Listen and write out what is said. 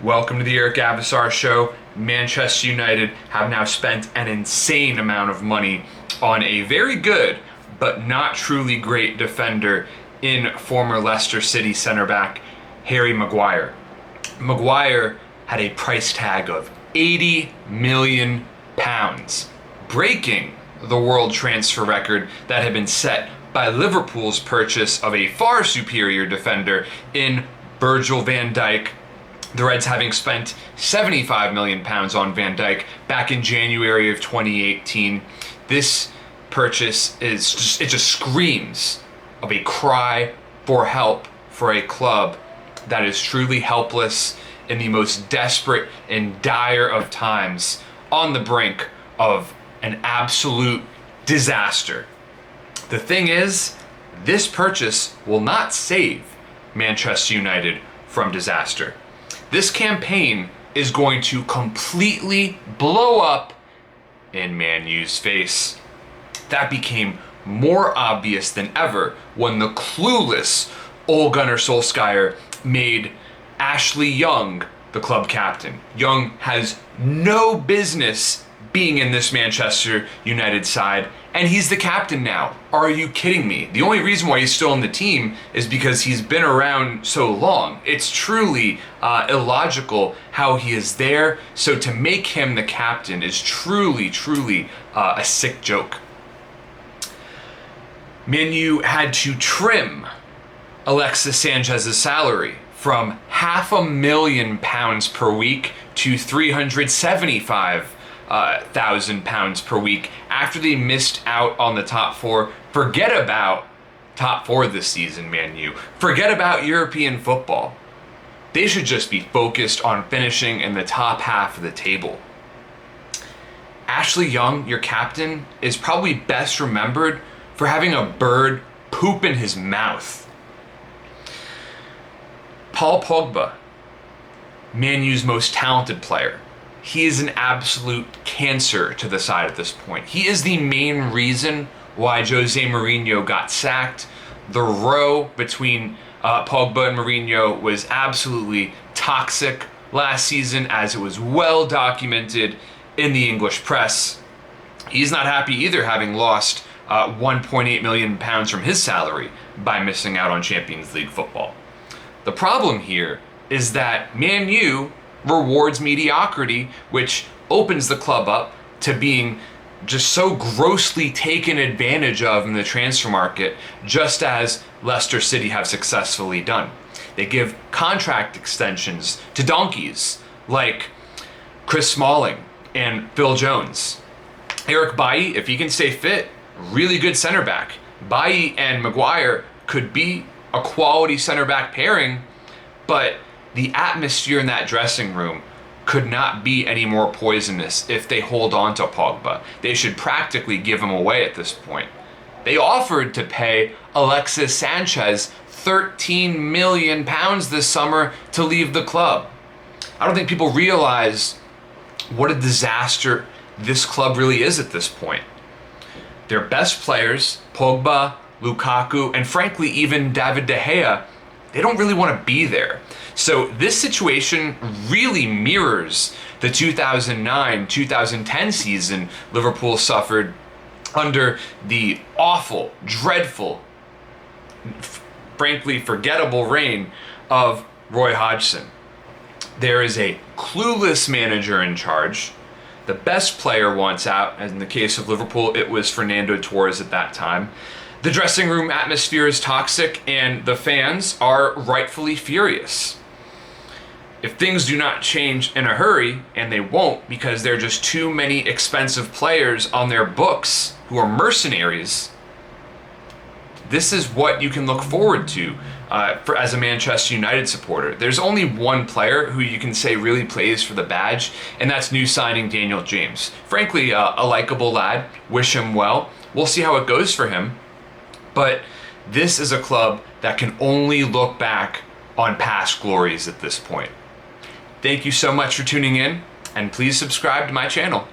Welcome to the Eric Abasar Show. Manchester United have now spent an insane amount of money on a very good but not truly great defender in former Leicester City center back Harry Maguire. Maguire had a price tag of £80 million, breaking the world transfer record that had been set by Liverpool's purchase of a far superior defender in Virgil van Dijk. The Reds having spent £75 million on Van Dijk back in January of 2018. This purchase just screams of a cry for help for a club that is truly helpless in the most desperate and dire of times, on the brink of an absolute disaster. The thing is, this purchase will not save Manchester United from disaster. This campaign is going to completely blow up in Man U's face. That became more obvious than ever when the clueless Ole Gunnar Solskjaer made Ashley Young the club captain. Young has no business being in this Manchester United side, and he's the captain now. Are you kidding me? The only reason why he's still on the team is because he's been around so long. It's truly illogical how he is there. So to make him the captain is truly a sick joke. Man U had to trim Alexis Sanchez's salary from £500,000 per week to £375,000 per week after they missed out on the top four. Forget about top four this season, Man U. Forget about European football. They should just be focused on finishing in the top half of the table. Ashley Young, your captain, is probably best remembered for having a bird poop in his mouth. Paul Pogba, Man U's most talented player. He is an absolute cancer to the side at this point. He is the main reason why Jose Mourinho got sacked. The row between Pogba and Mourinho was absolutely toxic last season, as it was well documented in the English press. He's not happy either, having lost £1.8 million from his salary by missing out on Champions League football. The problem here is that Man U rewards mediocrity, which opens the club up to being just so grossly taken advantage of in the transfer market, just as Leicester City have successfully done. They give contract extensions to donkeys like Chris Smalling and Phil Jones. Eric Bailly, if he can stay fit, really good center back. Bailly and Maguire could be a quality center back pairing, but the atmosphere in that dressing room could not be any more poisonous if they hold on to Pogba. They should practically give him away at this point. They offered to pay Alexis Sanchez £13 million this summer to leave the club. I don't think people realize what a disaster this club really is at this point. Their best players, Pogba, Lukaku, and frankly even David De Gea, they don't really want to be there. So this situation really mirrors the 2009-2010 season Liverpool suffered under the awful, dreadful, frankly forgettable reign of Roy Hodgson. There is a clueless manager in charge. The best player wants out, as in the case of Liverpool, it was Fernando Torres at that time. The dressing room atmosphere is toxic, and the fans are rightfully furious. If things do not change in a hurry, and they won't because there are just too many expensive players on their books who are mercenaries, this is what you can look forward to as a Manchester United supporter. There's only one player who you can say really plays for the badge, and that's new signing Daniel James. Frankly, a likable lad. Wish him well. We'll see how it goes for him. But this is a club that can only look back on past glories at this point. Thank you so much for tuning in, and please subscribe to my channel.